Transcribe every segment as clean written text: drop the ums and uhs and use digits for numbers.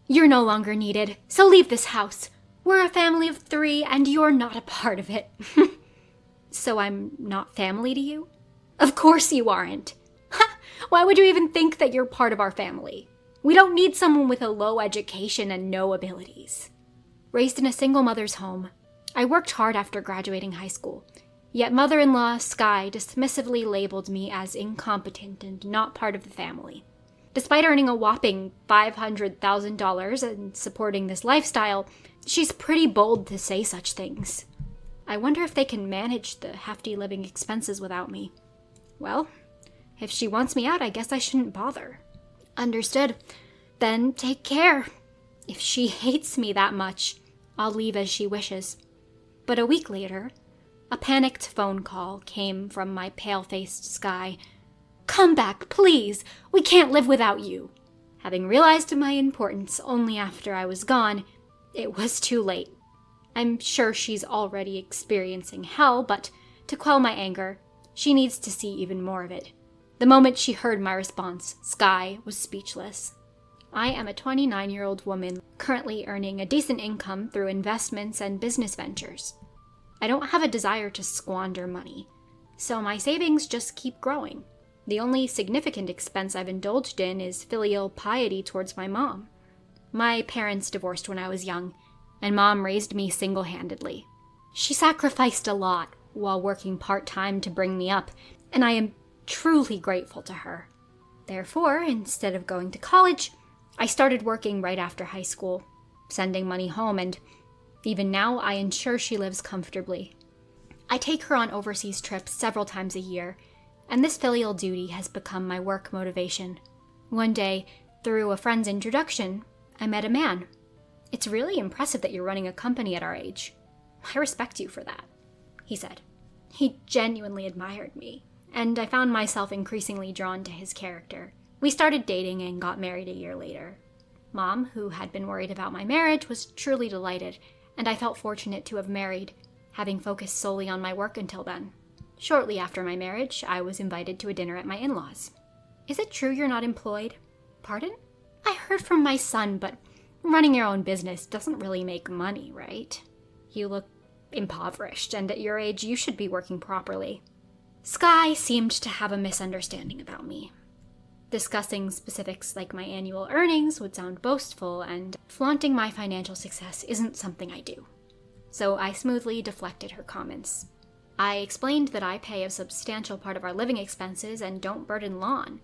You're no longer needed, so leave this house. We're a family of 3, and you're not a part of it. So I'm not family to you? Of course you aren't. Why would you even think that you're part of our family? We don't need someone with a low education and no abilities. Raised in a single mother's home, I worked hard after graduating high school. Yet mother-in-law Sky dismissively labeled me as incompetent and not part of the family. Despite earning a whopping $500,000 and supporting this lifestyle, she's pretty bold to say such things. I wonder if they can manage the hefty living expenses without me. Well, if she wants me out, I guess I shouldn't bother. Understood. Then take care. If she hates me that much, I'll leave as she wishes. But a week later, a panicked phone call came from my pale-faced Sky. Come back, please! We can't live without you! Having realized my importance only after I was gone, it was too late. I'm sure she's already experiencing hell, but to quell my anger, she needs to see even more of it. The moment she heard my response, Sky was speechless. I am a 29-year-old woman currently earning a decent income through investments and business ventures. I don't have a desire to squander money, so my savings just keep growing. The only significant expense I've indulged in is filial piety towards my mom. My parents divorced when I was young, and Mom raised me single-handedly. She sacrificed a lot while working part-time to bring me up, and I am truly grateful to her. Therefore, instead of going to college, I started working right after high school, sending money home, and even now I ensure she lives comfortably. I take her on overseas trips several times a year, and this filial duty has become my work motivation. One day, through a friend's introduction, I met a man. It's really impressive that you're running a company at our age. I respect you for that, he said. He genuinely admired me, and I found myself increasingly drawn to his character. We started dating and got married a year later. Mom, who had been worried about my marriage, was truly delighted, and I felt fortunate to have married, having focused solely on my work until then. Shortly after my marriage, I was invited to a dinner at my in-laws. Is it true you're not employed? Pardon? I heard from my son, but running your own business doesn't really make money, right? You look impoverished, and at your age, you should be working properly. Sky seemed to have a misunderstanding about me. Discussing specifics like my annual earnings would sound boastful, and flaunting my financial success isn't something I do. So I smoothly deflected her comments. I explained that I pay a substantial part of our living expenses and don't burden Lon,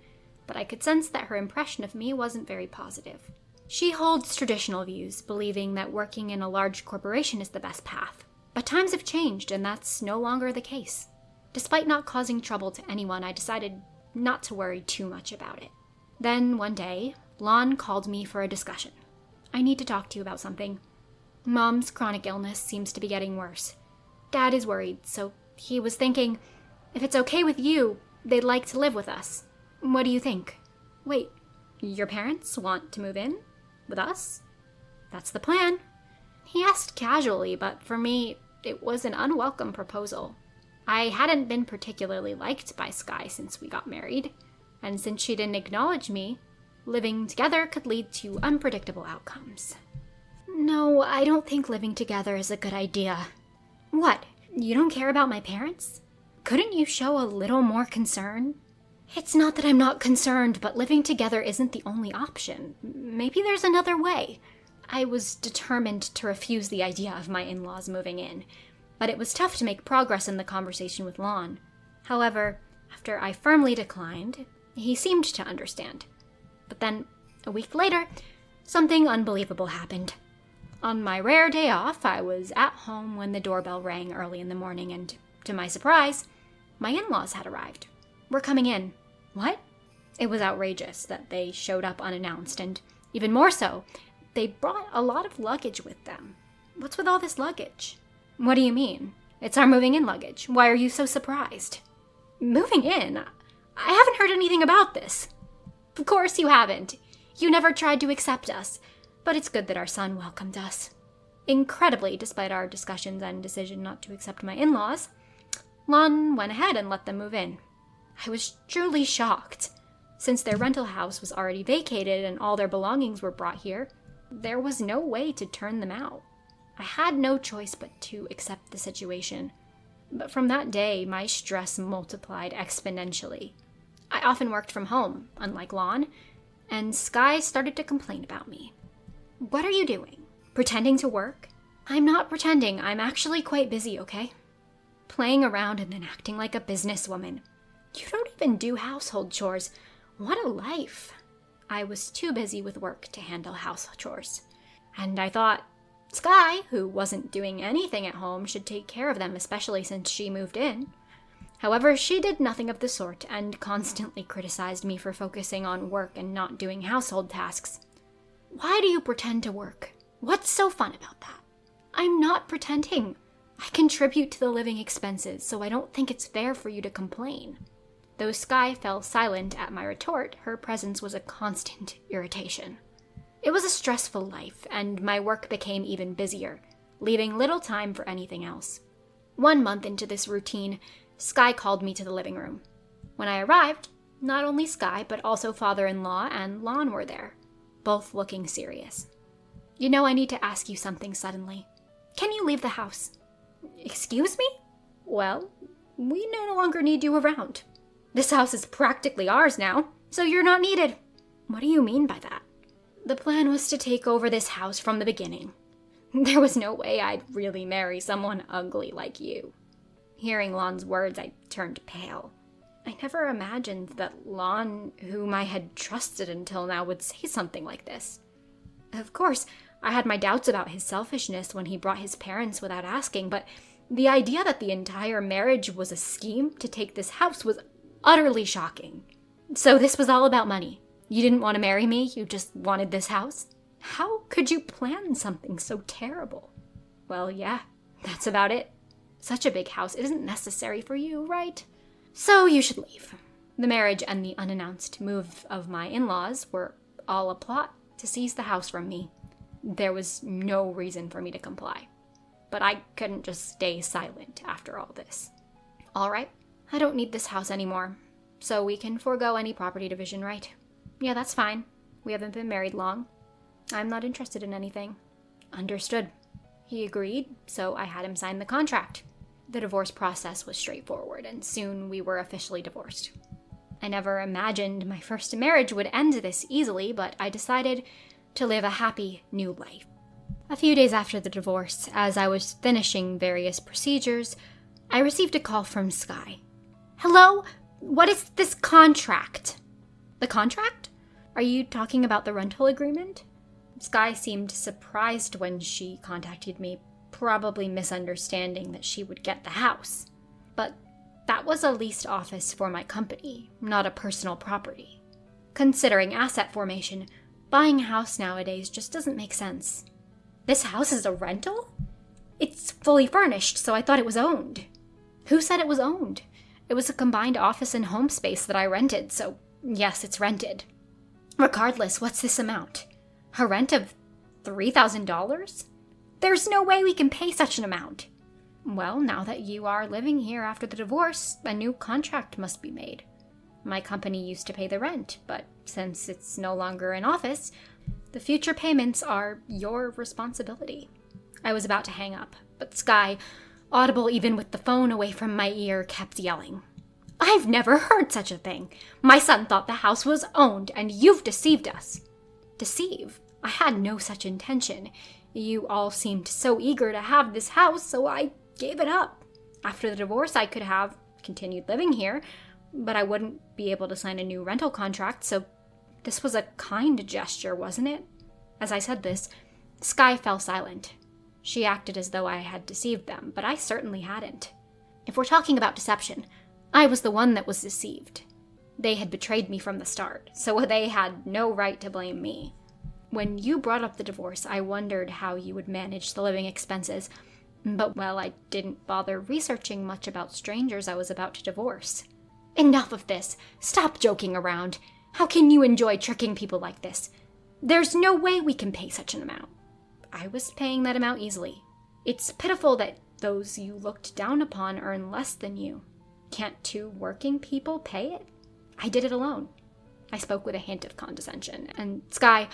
but I could sense that her impression of me wasn't very positive. She holds traditional views, believing that working in a large corporation is the best path. But times have changed, and that's no longer the case. Despite not causing trouble to anyone, I decided not to worry too much about it. Then, one day, Lon called me for a discussion. I need to talk to you about something. Mom's chronic illness seems to be getting worse. Dad is worried, so he was thinking, if it's okay with you, they'd like to live with us. What do you think? Wait, your parents want to move in? With us? That's the plan. He asked casually, but for me, it was an unwelcome proposal. I hadn't been particularly liked by Sky since we got married, and since she didn't acknowledge me, living together could lead to unpredictable outcomes. No, I don't think living together is a good idea. What? You don't care about my parents? Couldn't you show a little more concern? It's not that I'm not concerned, but living together isn't the only option. Maybe there's another way. I was determined to refuse the idea of my in-laws moving in, but it was tough to make progress in the conversation with Lon. However, after I firmly declined, he seemed to understand. But then, a week later, something unbelievable happened. On my rare day off, I was at home when the doorbell rang early in the morning, and to my surprise, my in-laws had arrived. We're coming in. What? It was outrageous that they showed up unannounced, and even more so, they brought a lot of luggage with them. What's with all this luggage? What do you mean? It's our moving in luggage. Why are you so surprised? Moving in? I haven't heard anything about this. Of course you haven't. You never tried to accept us. But it's good that our son welcomed us. Incredibly, despite our discussions and decision not to accept my in-laws, Lon went ahead and let them move in. I was truly shocked. Since their rental house was already vacated and all their belongings were brought here, there was no way to turn them out. I had no choice but to accept the situation. But from that day, my stress multiplied exponentially. I often worked from home, unlike Lon, and Sky started to complain about me. "What are you doing? Pretending to work?" "I'm not pretending, I'm actually quite busy, okay?" Playing around and then acting like a businesswoman. You don't even do household chores. What a life. I was too busy with work to handle household chores. And I thought, Sky, who wasn't doing anything at home, should take care of them, especially since she moved in. However, she did nothing of the sort and constantly criticized me for focusing on work and not doing household tasks. "Why do you pretend to work? What's so fun about that?" "I'm not pretending. I contribute to the living expenses, so I don't think it's fair for you to complain." Though Sky fell silent at my retort, her presence was a constant irritation. It was a stressful life, and my work became even busier, leaving little time for anything else. 1 month into this routine, Sky called me to the living room. When I arrived, not only Sky, but also father-in-law and Lon were there, both looking serious. "You know, I need to ask you something suddenly. Can you leave the house?" "Excuse me?" "Well, we no longer need you around. This house is practically ours now, so you're not needed." "What do you mean by that?" "The plan was to take over this house from the beginning. There was no way I'd really marry someone ugly like you." Hearing Lon's words, I turned pale. I never imagined that Lon, whom I had trusted until now, would say something like this. Of course, I had my doubts about his selfishness when he brought his parents without asking, but the idea that the entire marriage was a scheme to take this house was utterly shocking. "So this was all about money. You didn't want to marry me, you just wanted this house? How could you plan something so terrible?" "Well, yeah, that's about it. Such a big house isn't necessary for you, right? So you should leave." The marriage and the unannounced move of my in-laws were all a plot to seize the house from me. There was no reason for me to comply. But I couldn't just stay silent after all this. "All right, I don't need this house anymore, so we can forego any property division, right?" "Yeah, that's fine. We haven't been married long. I'm not interested in anything." "Understood." He agreed, so I had him sign the contract. The divorce process was straightforward, and soon we were officially divorced. I never imagined my first marriage would end this easily, but I decided to live a happy new life. A few days after the divorce, as I was finishing various procedures, I received a call from Sky. "Hello? What is this contract?" "The contract? Are you talking about the rental agreement?" Sky seemed surprised when she contacted me, probably misunderstanding that she would get the house. But that was a leased office for my company, not a personal property. Considering asset formation, buying a house nowadays just doesn't make sense. "This house is a rental? It's fully furnished, so I thought it was owned." "Who said it was owned? It was a combined office and home space that I rented, so yes, it's rented." "Regardless, what's this amount? A rent of $3,000? There's no way we can pay such an amount." "Well, now that you are living here after the divorce, a new contract must be made. My company used to pay the rent, but since it's no longer an office, the future payments are your responsibility." I was about to hang up, but Sky, audible even with the phone away from my ear, kept yelling. "I've never heard such a thing. My son thought the house was owned, and you've deceived us." "Deceive? I had no such intention. You all seemed so eager to have this house, so I gave it up. After the divorce, I could have continued living here, but I wouldn't be able to sign a new rental contract, so this was a kind gesture, wasn't it?" As I said this, Sky fell silent. She acted as though I had deceived them, but I certainly hadn't. If we're talking about deception, I was the one that was deceived. They had betrayed me from the start, so they had no right to blame me. When you brought up the divorce, I wondered how you would manage the living expenses, but, well, I didn't bother researching much about strangers I was about to divorce. "Enough of this. Stop joking around. How can you enjoy tricking people like this? There's no way we can pay such an amount." I was paying that amount easily. It's pitiful that those you looked down upon earn less than you. Can't 2 working people pay it? I did it alone. I spoke with a hint of condescension, and Sky,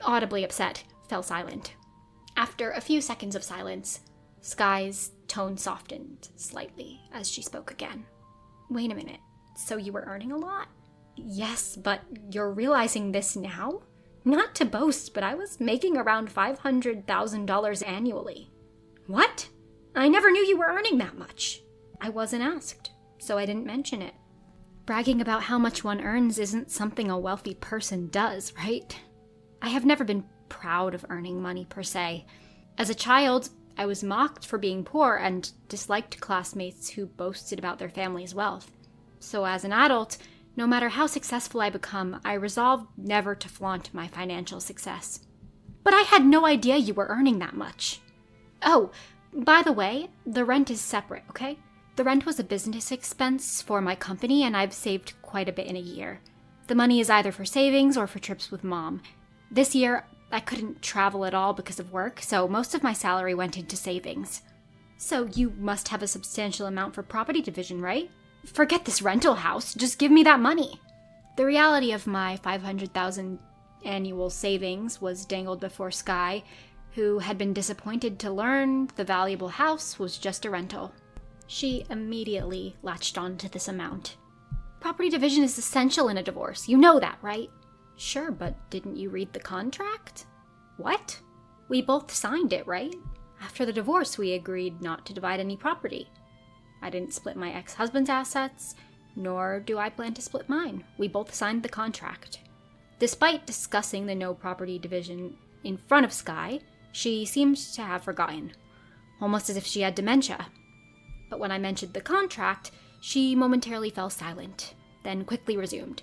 audibly upset, fell silent. After a few seconds of silence, Sky's tone softened slightly as she spoke again. Wait a minute, so you were earning a lot? Yes, but you're realizing this now? Not to boast, but I was making around $500,000 annually. What? I never knew you were earning that much. I wasn't asked, so I didn't mention it. Bragging about how much one earns isn't something a wealthy person does, right? I have never been proud of earning money per se. As a child, I was mocked for being poor and disliked classmates who boasted about their family's wealth. So as an adult, no matter how successful I become, I resolved never to flaunt my financial success. But I had no idea you were earning that much. Oh, by the way, the rent is separate, okay? The rent was a business expense for my company, and I've saved quite a bit in a year. The money is either for savings or for trips with Mom. This year, I couldn't travel at all because of work, so most of my salary went into savings. So you must have a substantial amount for property division, right? Forget this rental house, just give me that money. The reality of my $500,000 annual savings was dangled before Sky, who had been disappointed to learn the valuable house was just a rental. She immediately latched on to this amount. Property division is essential in a divorce, you know that, right? Sure, but didn't you read the contract? What? We both signed it, right? After the divorce, we agreed not to divide any property. I didn't split my ex-husband's assets, nor do I plan to split mine. We both signed the contract. Despite discussing the no property division in front of Sky, she seemed to have forgotten, almost as if she had dementia. But when I mentioned the contract, she momentarily fell silent, then quickly resumed.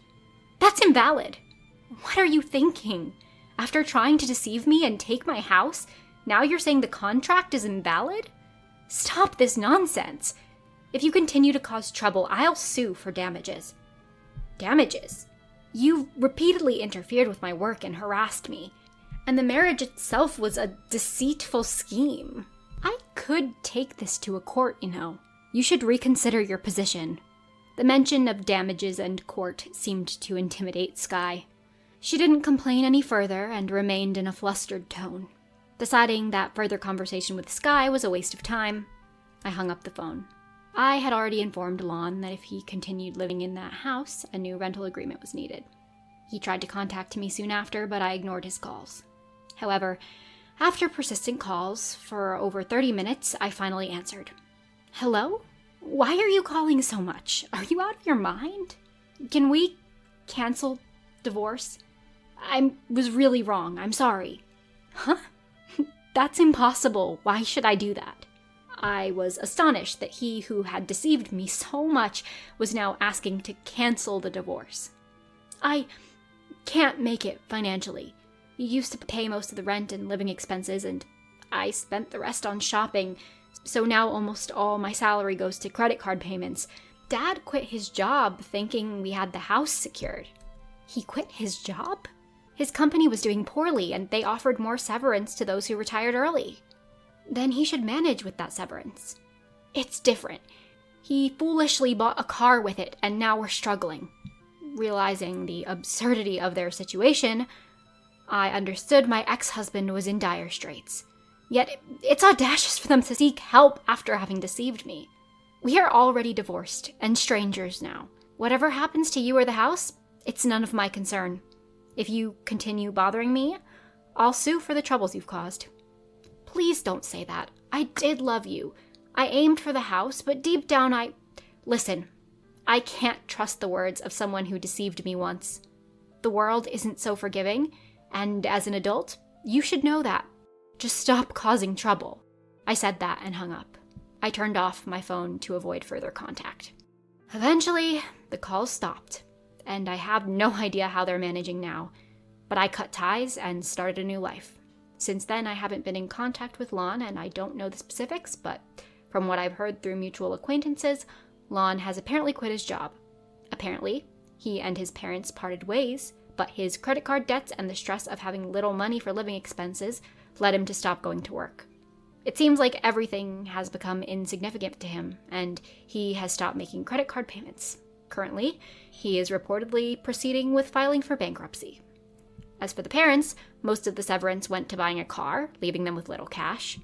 That's invalid! What are you thinking? After trying to deceive me and take my house, now you're saying the contract is invalid? Stop this nonsense! If you continue to cause trouble, I'll sue for damages. Damages? You repeatedly interfered with my work and harassed me. And the marriage itself was a deceitful scheme. I could take this to a court, you know. You should reconsider your position. The mention of damages and court seemed to intimidate Sky. She didn't complain any further and remained in a flustered tone. Deciding that further conversation with Sky was a waste of time, I hung up the phone. I had already informed Lon that if he continued living in that house, a new rental agreement was needed. He tried to contact me soon after, but I ignored his calls. However, after persistent calls for over 30 minutes, I finally answered. Hello? Why are you calling so much? Are you out of your mind? Can we cancel divorce? I was really wrong. I'm sorry. Huh? That's impossible. Why should I do that? I was astonished that he who had deceived me so much was now asking to cancel the divorce. I can't make it financially. You used to pay most of the rent and living expenses, and I spent the rest on shopping, so now almost all my salary goes to credit card payments. Dad quit his job thinking we had the house secured. He quit his job? His company was doing poorly, and they offered more severance to those who retired early. Then he should manage with that severance. It's different. He foolishly bought a car with it, and now we're struggling. Realizing the absurdity of their situation, I understood my ex-husband was in dire straits. Yet it's audacious for them to seek help after having deceived me. We are already divorced and strangers now. Whatever happens to you or the house, it's none of my concern. If you continue bothering me, I'll sue for the troubles you've caused. Please don't say that. I did love you. I aimed for the house, but deep down Listen, I can't trust the words of someone who deceived me once. The world isn't so forgiving, and as an adult, you should know that. Just stop causing trouble. I said that and hung up. I turned off my phone to avoid further contact. Eventually, the calls stopped, and I have no idea how they're managing now, but I cut ties and started a new life. Since then, I haven't been in contact with Lon, and I don't know the specifics, but from what I've heard through mutual acquaintances, Lon has apparently quit his job. Apparently, he and his parents parted ways, but his credit card debts and the stress of having little money for living expenses led him to stop going to work. It seems like everything has become insignificant to him, and he has stopped making credit card payments. Currently, he is reportedly proceeding with filing for bankruptcy. As for the parents, most of the severance went to buying a car, leaving them with little cash.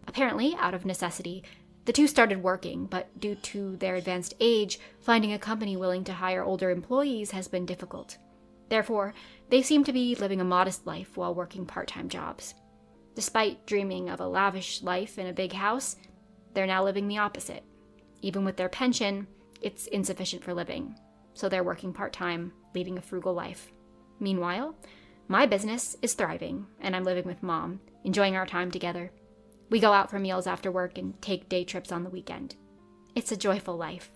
Apparently, out of necessity, the two started working, but due to their advanced age, finding a company willing to hire older employees has been difficult. Therefore, they seem to be living a modest life while working part-time jobs. Despite dreaming of a lavish life in a big house, they're now living the opposite. Even with their pension, it's insufficient for living, so they're working part-time, leading a frugal life. Meanwhile, my business is thriving, and I'm living with Mom, enjoying our time together. We go out for meals after work and take day trips on the weekend. It's a joyful life.